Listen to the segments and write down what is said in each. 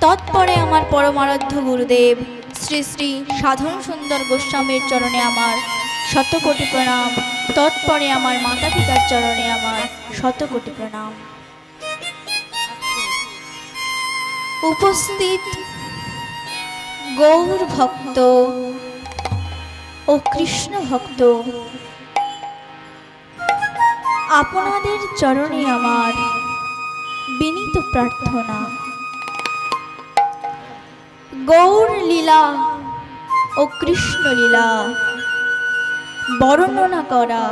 তৎপরে আমার পরমারাধ্য গুরুদেব শ্রী শ্রী সাধন সুন্দর গোস্বামীর চরণে আমার শতকোটি প্রণাম। তৎপরে আমার মাতা পিতার চরণে আমার শতকোটি প্রণাম। উপস্থিত গৌর ভক্ত ও কৃষ্ণ ভক্ত, আপনাদের চরণে আমার বিনীত প্রার্থনা। গৌর লীলা ও কৃষ্ণ লীলা বর্ণনা করা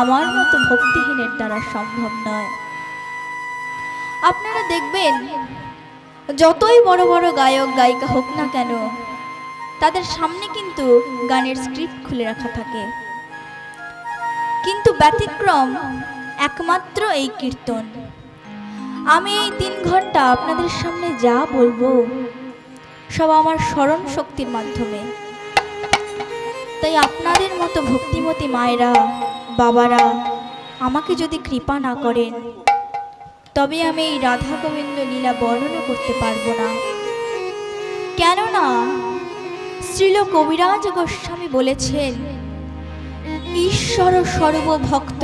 আমার মতো ভক্তিহীনের দ্বারা সম্ভব নয়। আপনারা দেখবেন, যতই বড় বড় গায়ক গায়িকা হোক না কেন, তাদের সামনে কিন্তু গানের স্ক্রিপ্ট খুলে রাখা থাকে, কিন্তু ব্যতিক্রম একমাত্র এই কীর্তন। আমি এই 3 ঘন্টা আপনাদের সামনে যা বলবো সব আমার স্মরণ শক্তির মাধ্যমে। তাই আপনাদের মতো ভক্তিমতী মায়েরা, বাবারা আমাকে যদি কৃপা না করেন, তবে আমি এই রাধা গোবিন্দ লীলা বর্ণনা করতে পারবো না। কেননা শ্রীল কবিরাজ গোস্বামী বলেছেন, ঈশ্বর সর্বভক্ত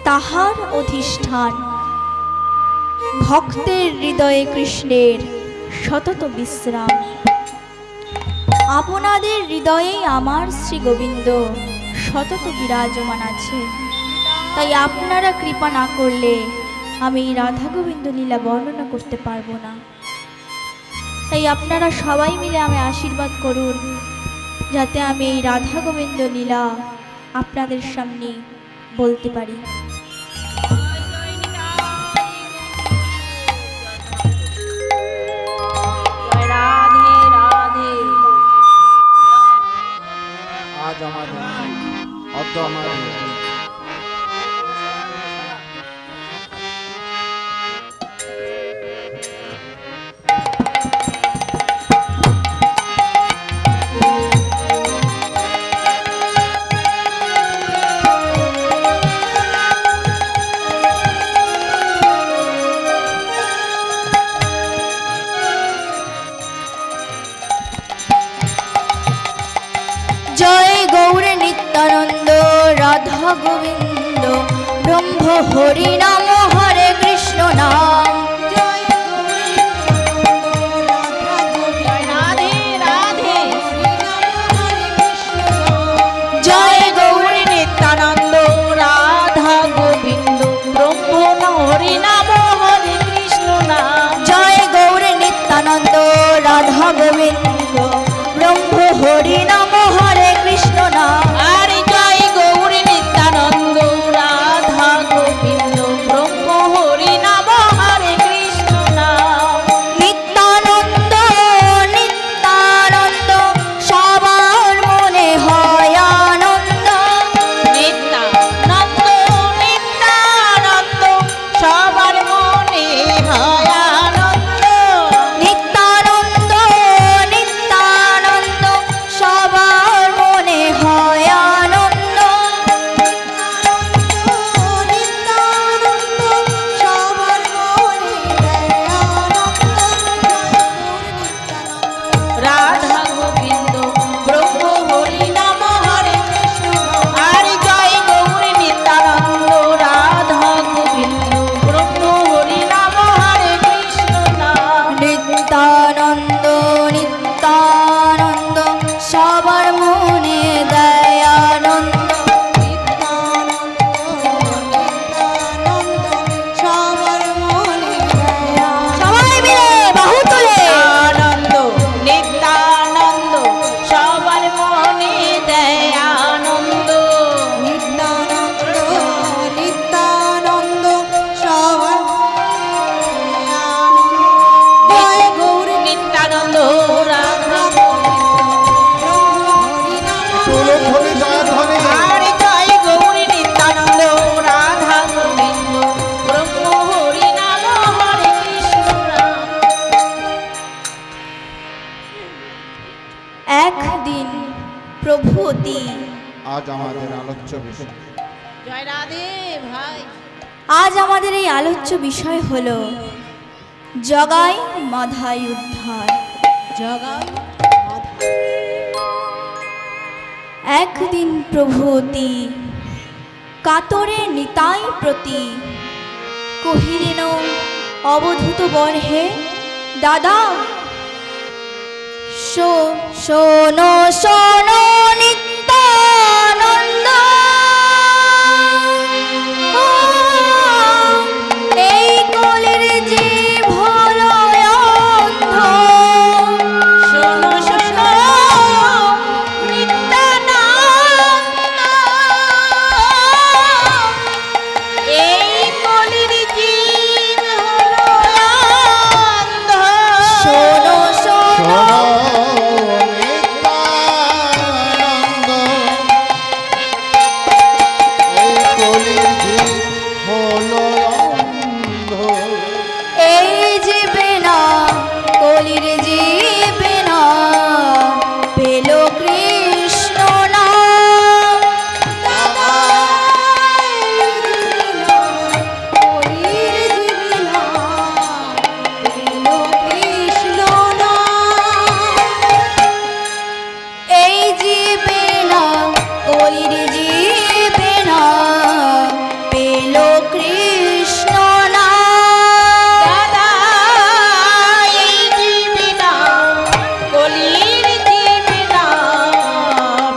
তাহার অধিষ্ঠান, ভক্তের হৃদয়ে কৃষ্ণের সতত বিশ্রাম। আপনাদের হৃদয়েই আমার শ্রী গোবিন্দ সতত বিরাজমান আছে। তাই আপনারা কৃপা না করলে আমি রাধা গোবিন্দ লীলা বর্ণনা করতে পারবো না। তাই আপনারা সবাই মিলে আমি আশীর্বাদ করুন, যাতে আমি এই রাধা গোবিন্দ লীলা আপনাদের সামনে বলতে পারি। জয় গৌর নিত্যানন্দ রাধা গোবিন্দ ব্রহ্ম হরি নাম হরে কৃষ্ণ নাম। জয় গৌর নিত্যানন্দ রাধা গোবিন্দ ব্রহ্ম হরি নাম হরে কৃষ্ণ নাম। জয় গৌর নিত্যানন্দ রাধা গোবিন্দ ব্রহ্ম হরি নাম হরে কৃষ্ণ নাম। আর জয় গৌর নিত্যানন্দ রাধা গোবিন্দ ব্রহ্ম হরি নাম হরে কৃষ্ণ নাম। নিত্যানন্দ নিত্যানন্দ সবার মনে হয় আনন্দ। নিত্যানন্দ নিত্যানন্দ সবার মনে হয় আনন্দ। নিত্যানন্দ নিত্যানন্দ সবার মনে হয় আনন্দ। রাধা গোবিন্দ ব্রহ্ম হরি নাম হরে কৃষ্ণ। আর জয় গৌর নিত্যানন্দ রাধা গোবিন্দ ব্রহ্ম হরি নাম হরে কৃষ্ণ নাম। নিত্যানন্দ নিত্যানন্দ সবার মনে দেয় আনন্দ। সবাই মিলে বাহু তুলে আনন্দ। নিত্যানন্দ সবার মনে দেয় আনন্দ। নিত্যানন্দ নিত্যানন্দ সবার জয় গৌর নিত্যানন্দ রাধা আর জয় গৌর নিত্যানন্দ রাধা গোবিন্দ ব্রহ্ম হরি নাম হরে কৃষ্ণ নাম। একদিন প্রভু অতি আজ আমাদের আলোচ্য বিষয়। জয় রাধে ভাই। আজ আমাদের এই আলোচ্য বিষয় হলো জগাই মাধাই উদ্ধার। জগাই একদিন প্রভুতি কাতরে নিতাই প্রতি কহিলেন অবধূত বরহে দাদা শোনো শোনো নিত্যানন্দ, এই কলির জীব হলো অন্ধ। শোনো শোনো নিত্যানন্দ, এই কলির জীব হলো অন্ধ। শোনো শোনো নিত্যানন্দ, এই কলির জীব হলো অন্ধ। এই জীবে না কলির জীবে না পেল কৃষ্ণ নাম। দাদা কলির জীবে না পেল কৃষ্ণ নাম। এই জীবে না কলির জীবে না পেল কৃষ্ণ নাম। দাদা এই জীবে না কলির জীবে না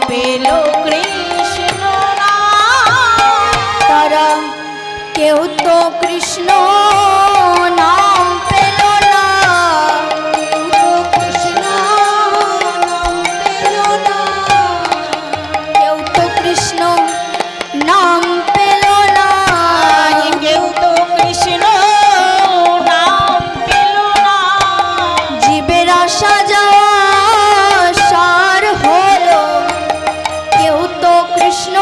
পেল কৃষ্ণ নাম। তারা কেউ তো কৃষ্ণ নাম পেল না, কেউ তো কৃষ্ণ নাম পেল না। কেউ তো কৃষ্ণ নাম পেল না। কেউ তো কৃষ্ণ নাম পেল না। জীবের আসা যাওয়া সার হলো, কেউ তো কৃষ্ণ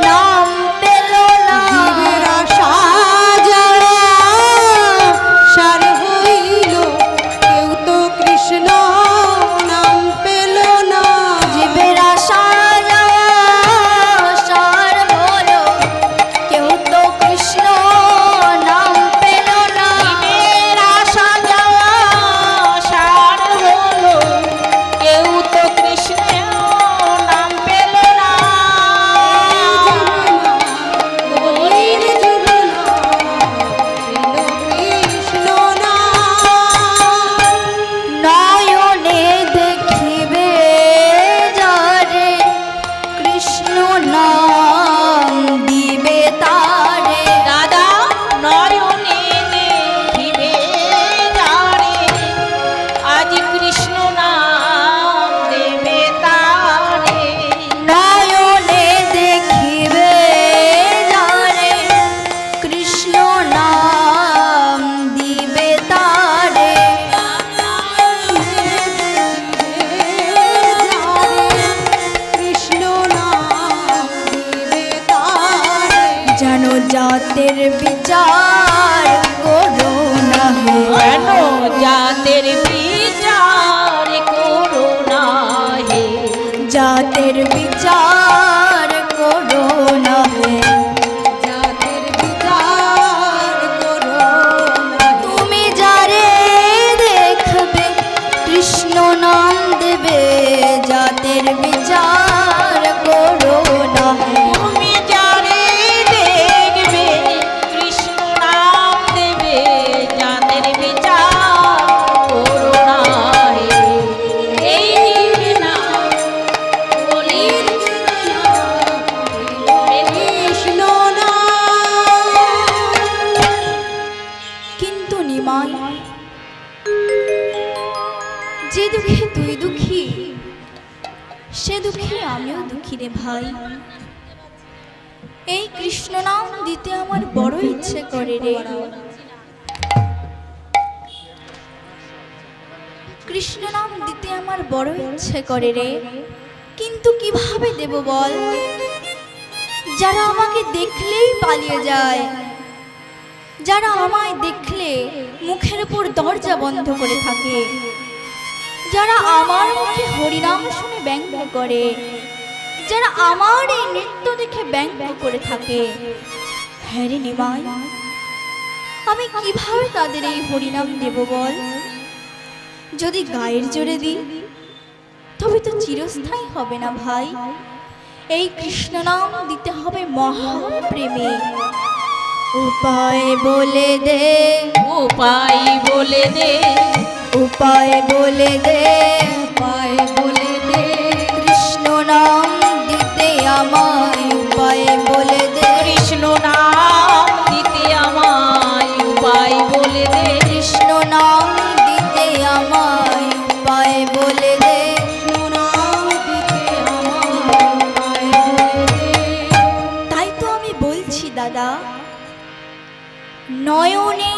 নাম পেল না। জীবের আশা যাওয়া সার হইল, কেউ তো কৃষ্ণ নাম পেল না। জীবের আসা যাওয়া সার হলো, কেউ তো কৃষ্ণ নাম পেল না। জীবের আশা যাওয়া সার হলো, কেউ তো কৃষ্ণ নাম পেল না। কলির জীবে না পেল কৃষ্ণ নাম। নয়নে দেখিবে যারে কৃষ্ণ নাম দিবে তারে। দাদা নয়নে দেখিবে যারে, আজ কৃষ্ণ নাম দেবে তারে। নয়নে দেখিবে যারে কৃষ্ণ নাম দিবে তারে। কৃষ্ণ নাম দেবে তারে। যেন জাতের বিচার করো না হে, কেন জাতের বিচার করো না হে। জাতের বিচার করো না হে। জাতের বিচার করো না হে। তুমি যারে দেখবে কৃষ্ণ নাম দেবে, জাতের বিচার করো না হে। তুমি যারে দেখবে কৃষ্ণ নাম দেবে, জাতের বিচার করো না হে। এই জীবে না কলির জীবে না কৃষ্ণ নাম। কিন্তু নিমাই, যে দুঃখে তুই দুঃখী সে দুঃখে আমিও দুঃখী রে ভাই। এই কৃষ্ণ নাম দিতে আমার বড় ইচ্ছে করে রে। কৃষ্ণ নাম দিতে আমার বড় ইচ্ছে করে রে, কিন্তু কিভাবে দেব বল? যারা আমাকে দেখলেই পালিয়ে যায়, যারা আমায় দেখলে মুখের উপর দরজা বন্ধ করে থাকে, যারা আমার মুখে হরিনাম শুনে ব্যঙ্গ করে, যারা আমার এই নৃত্য দেখে ব্যঙ্গ করে থাকে। হ্যাঁ রে নিমাই, আমি কিভাবে তাদের এই হরিনাম দেব বল? যদি গায়ের জোরে দিই তবে তো চিরস্থায়ী হবে না ভাই। এই কৃষ্ণ নাম দিতে হবে মহাপ্রেমে। উপায় বলে দে, উপায় বলে দে, উপায় বলে দে, উপায় বলে দে, কৃষ্ণ নাম দিতে আমায় উপায় বলে দে, কৃষ্ণ নাম দিতে আমায় উপায় বলে দে, কৃষ্ণ নাম দিতে আমায় উপায় বলে দে, কৃষ্ণ নাম দিতে আমায় উপায় বলে দে। তাই তো আমি বলছি দাদা, নয়নে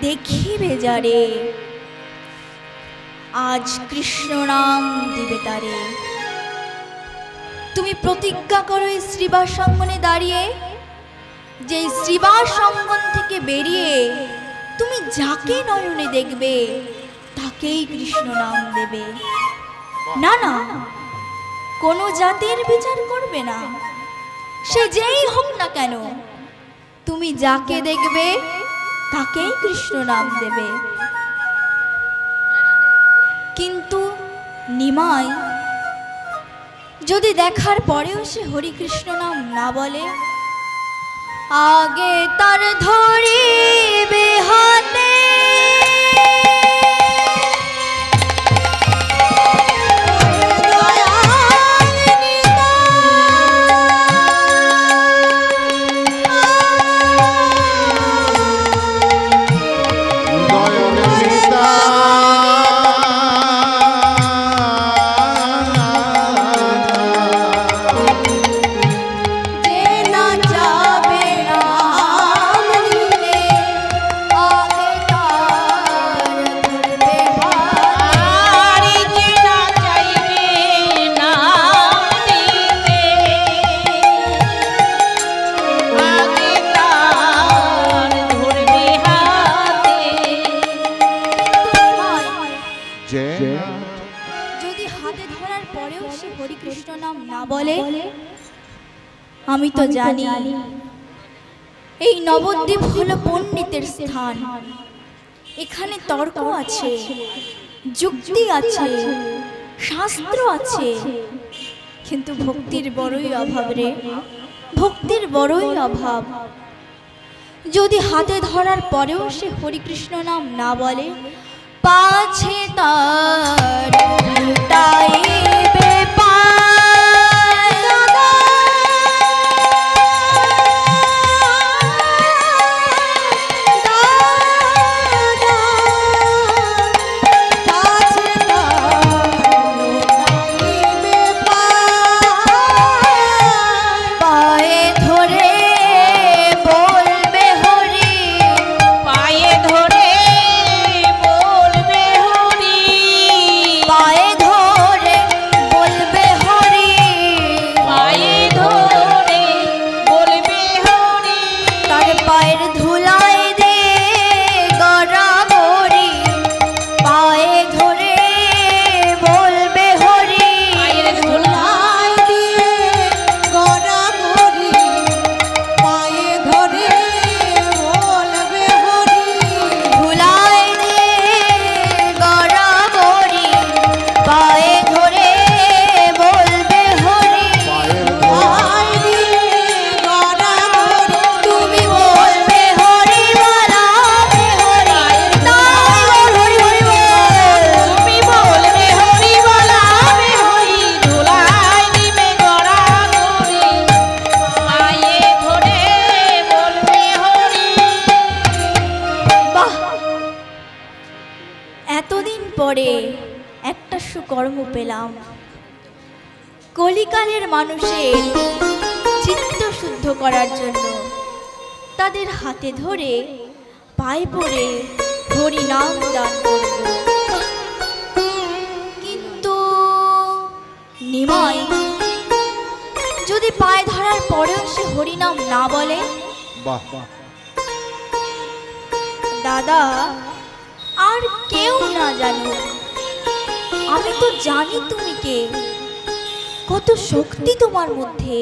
দেখিবে যারে আজ কৃষ্ণ নাম দিবে তারে। তুমি প্রতিজ্ঞা করো এই শ্রীবাস অঙ্গনে দাঁড়িয়ে, যে শ্রীবাস অঙ্গন থেকে বেরিয়ে তুমি যাকে নয়নে দেখবে তাকেই কৃষ্ণ নাম দেবে। না না, কোনো জাতের বিচার করবে না, সে যেই হোক না কেন, তুমি যাকে দেখবে তাকেই কৃষ্ণ নাম দেবে। কিন্তু নিমাই যদি দেখার পরেও সে হরি কৃষ্ণ নাম না বলে, আগে তার ধরিবে হাতে দয়াল পিতা যে না যাবে নাম নিতে, আগে তার ধরবে হাতে। আর যে না চাইবে নাম দিতে, আগে তার ধরবে হাতে। যে যদি হাতে ধরার পরেও সে হরি কৃষ্ণ নাম না বলে, আমি তো জানি এই নবদ্বীপ হলো পণ্ডিতের স্থান। এখানে তর্ক আছে, যুক্তি আছে, শাস্ত্র আছে, কিন্তু ভক্তির বড়ই অভাব রে, ভক্তির বড়ই অভাব। যদি হাতে ধরার পরেও সে হরিকৃষ্ণ নাম না বলে, পাছে তার লুটাইবে পায়। পাছে তার লুটাইবে পায়। পায়ে ধরে বলবে হরি, পায়ে ধরে বলবে হরি, পায়ে ধরে বলবে হরি, পায়ে ধরে বলবে হরি, তার পায়ের ধুলায় দে গড়াগড়ি, পায়ে ধরে বলবে হরি, পায়ের ধুলায় দিয়ে গড়াগড়ি, পায়ে ধরে বলবে হরি, ধুলায় দে গড়াগড়ি, পায়ে ধরে বলবে হরি। পায়ের পায়ে দিয়ে গড়াগড়ি, তুমি বলবে হরি বলাবে হরি, তাই বল হরি হরি বল। তুমি বলবে হরি বলাবে হরি, ধুলায় দিবে গড়াগড়ি, পায়ে ধরে বলবে হরি। বাহ, এতদিন পরে একটা সুকর্ম পেলাম। কলিকালের মানুষের চিত্ত শুদ্ধ করার জন্য তাদের হাতে ধরে পায়ে পড়ে হরি নাম দান করব। কিন্তু নিমাই যদি পায়ে ধরার পরেও সে হরি নাম না বলে, বাহ দাদা আর কেউ না জানুক, আমি তো জানি তুমি কে, কত শক্তি তোমার মধ্যে,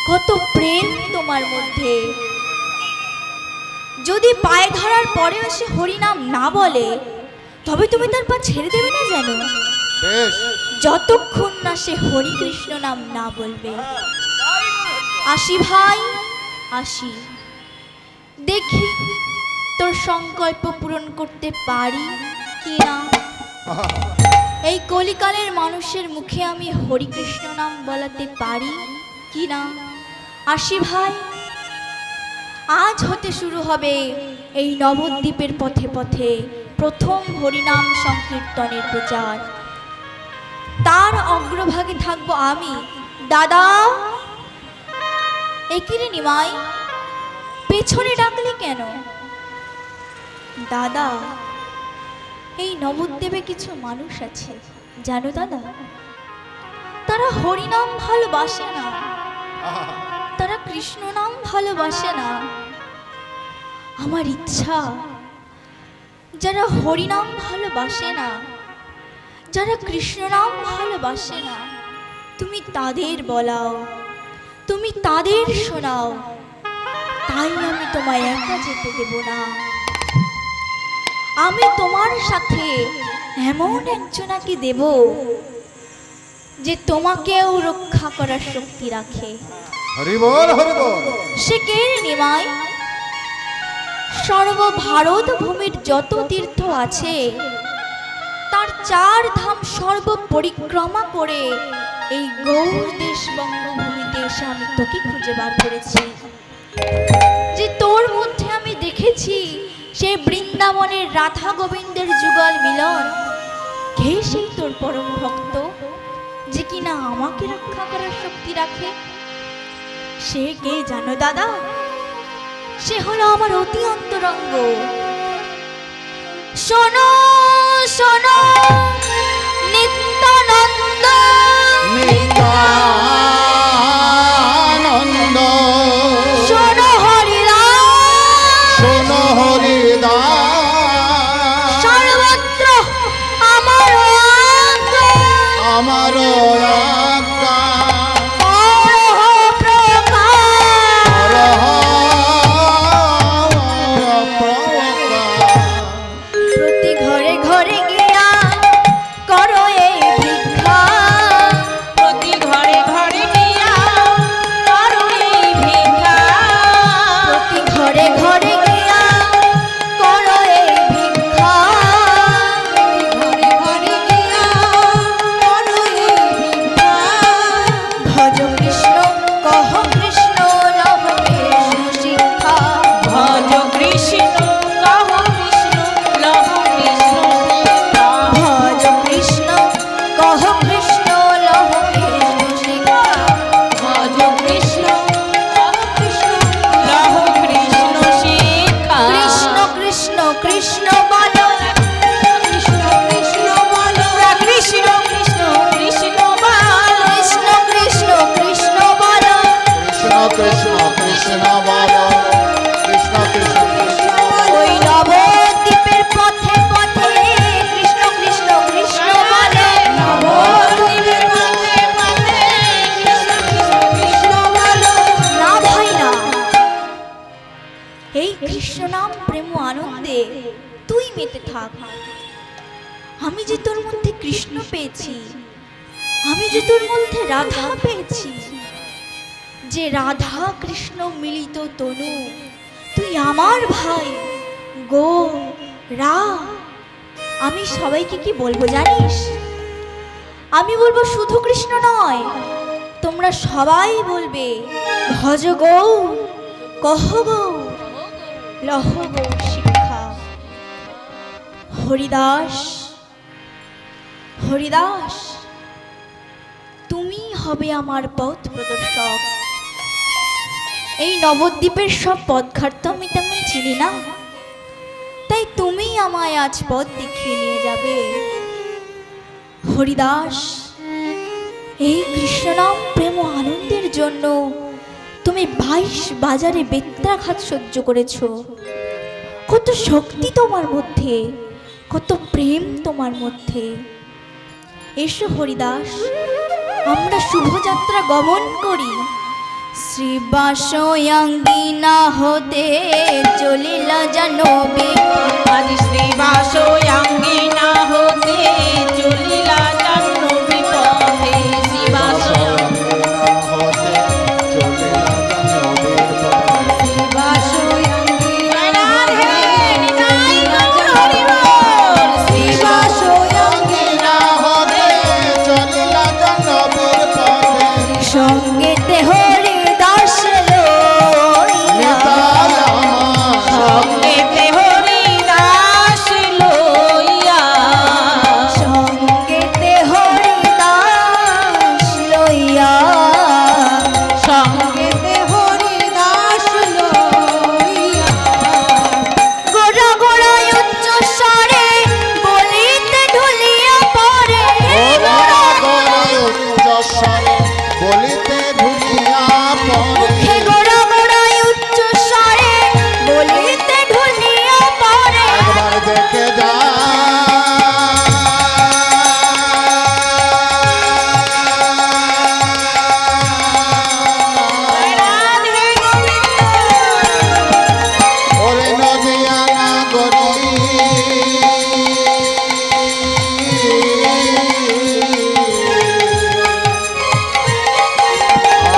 কত প্রেম তোমার মধ্যে। যদি পায়ে ধরার পরেও সে হরিনাম না বলে, তবে তুমি তার পা ছেড়ে দেবে না যেন, বেশ, যতক্ষণ না সে হরি কৃষ্ণ নাম না বলবে। আসি ভাই, আসি, দেখি তোর সংকল্প পূরণ করতে পারি কি না। এই কলিকালের মানুষের মুখে আমি হরি কৃষ্ণ নাম বলাতে পারি কি না। আসি ভাই, আজ হতে শুরু হবে এই নবদ্বীপের পথে পথে প্রথম হরিনাম সংকীর্তনের প্রচার। তার অগ্রভাগে থাকবো আমি। দাদা, একিরে নিমাই, পেছনে ডাকলি কেন? দাদা, এই নবদ্বীপে কিছু মানুষ আছে জানো দাদা, তারা হরিনাম ভালোবাসে না, তারা কৃষ্ণ নাম ভালোবাসে না। আমার ইচ্ছা, যারা হরিনাম ভালোবাসে না, যারা কৃষ্ণ নাম ভালোবাসে না, তুমি তাদের বলাও, তুমি তাদের শোনাও, তাই আমি তোমায় একা যেতে দেব না। আমি তোমার সাথে এমন একজনাকে দেব যে তোমাকেও রক্ষা করার শক্তি রাখে। হরি বল, হরি বল। সে কে রে নিমাই? সর্বভারত ভূমির যত তীর্থ আছে তার 4 ধাম সর্ব পরিক্রমা করে এই গৌর দেশ বঙ্গভূমিতে এসে আমি তোকে খুঁজে বার করেছি। যে তোর মধ্যে আমি দেখেছি সেই বৃন্দাবনের রাধা গোবিন্দের যুগল মিলন। কে সেই তোর পরম ভক্ত যে কিনা আমাকে রক্ষা করার শক্তি রাখে? সে কে জানো দাদা? সে হলো আমার অতি অন্তরঙ্গ। শোনো শোনো নিত্যানন্দ, নিত্যানন্দ, শোনো হরিদাস, শোনো হরিদাস, সর্বত্র আমার আজ্ঞা, আমার আজ্ঞা, অরহ প্রকাশ, প্রতি ঘরে ঘরে গিয়া করো এই ভিক্ষা, প্রতি ঘরে ঘরে গিয়া করো এই ভিক্ষা, প্রতি ঘরে ঘরে গিয়া করো এই ভিক্ষা, ঘরে ঘরে গিয়া করো এই ভিক্ষা। ভজ কৃষ্ণ কহ কৃষ্ণ লভ কৃষ্ণ শিক্ষা, ভজ কৃষ্ণ কহ কৃষ্ণ লভ কৃষ্ণ শিক্ষা। ভজ কৃষ্ণ কহ কৃষ্ণ লভ কৃষ্ণ শিক্ষা, ভজ কৃষ্ণ কহ কৃষ্ণ লভ কৃষ্ণ শিক্ষা। কৃষ্ণ কৃষ্ণ কৃষ্ণ বলো, কৃষ্ণ কৃষ্ণ বলো, কৃষ্ণ কৃষ্ণ কৃষ্ণ বলো, কৃষ্ণ কৃষ্ণ কৃষ্ণ বলো, কৃষ্ণ কৃষ্ণ কৃষ্ণ বল, কৃষ্ণ কৃষ্ণ কৃষ্ণ বল। ওই নবদ্বীপের পথে পথে কৃষ্ণ কৃষ্ণ কৃষ্ণ বলো, নবদ্বীপের পথে পথে কৃষ্ণ কৃষ্ণ কৃষ্ণ বলো। না ভাই না, এই কৃষ্ণ নাম প্রেম ও আনন্দে তুই মেতে থাক। আমি যে তোর মধ্যে কৃষ্ণ পেয়েছি, আমি যে তোর মধ্যে রাধা পেয়েছি, যে রাধা কৃষ্ণ মিলিত তনু, তুই আমার ভাই গো রা। আমি সবাইকে কি বলবো জানিস? আমি বলবো শুধু কৃষ্ণ নয়, তোমরা সবাই বলবে ভজ গৌ কহ গৌ লহ গৌ শিক্ষা। হরিদাস, হরিদাস, তুমি হবে আমার পথ প্রদর্শক। এই নবদ্বীপের সব পথঘাট তো আমি তেমন চিনি না, তাই তুমি আমায় আজ পথ দেখিয়ে নিয়ে যাবে। হরিদাস, এই কৃষ্ণনাম প্রেম ও আনন্দের জন্য তুমি 22 বাজারে বেত্রাঘাত সহ্য করেছো। কত শক্তি তোমার মধ্যে, কত প্রেম তোমার মধ্যে। এসো হরিদাস, আমরা শুভযাত্রা গমন করি। শ্রীবাসয়াঙ্গিনা হতে চলিলা জানবী আজ শ্রীবাসয়াঙ্গিনা হতে চলিলা জাহ্নবী পথে শ্রীবাসয়াঙ্গিনা হতে চলিলা জাহ্নবীর পথে। শ্রীবাসয়াঙ্গিনা হতে নিতাই গৌর হরি বল। শ্রীবাসয়াঙ্গিনা হতে চলিলা জাহ্নবীর পথে। সঙ্গেতে হরি দাস লইয়া নিতাই আমার সঙ্গেতে হরি দাস লইয়া সঙ্গেতে হরি দাস লইয়া সঙ্গেতে হরি দাস লইয়া গোড়া গোড়ায় উচ্চ স্বরে বলিতে ঢুলিয়া পড়ে গোরা গোরায় উচ্চস্বরে বলিতে ঢুলিয়া পড়ে। মুখে গোড়া গোড়ায় উচ্চ স্বরে বলিতে ঢুলিয়া পড়ে একবার দেখে যা রাধে গোবিন্দ ওরে নদিয়া নাগরী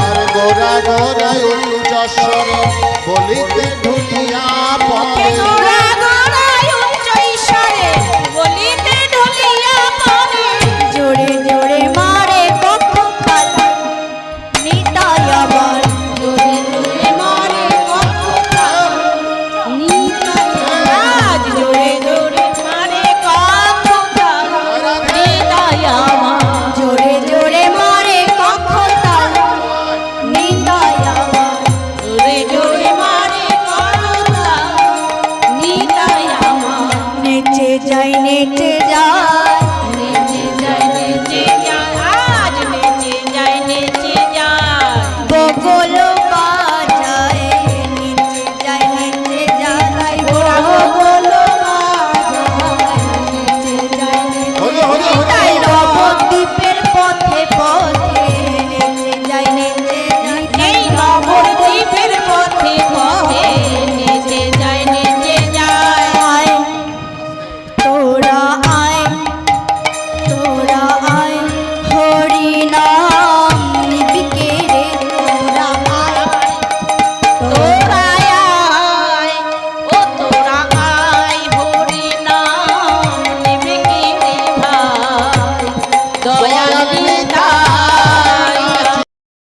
আর গোরা গোরায় উচ্চস্বরে বলিতে ঢুলিয়া পড়ে। গোরা গোরায় উচ্চ ঈশ্বরে বলিতে ঢুলিয়া পড়ে জোরে জোরে মারে কক্ষ কাল নিতাই আবার জোরে জোরে মারে কক্ষকাল নিতাই আজ জোরে জোরে মারে কক্ষকাল নিতাই আমার জোরে জোরে মারে কক্ষ তাল নিতাই আবার জোরে জোরে মারে কক্ষকাল নিতাই আমার নেচে যাই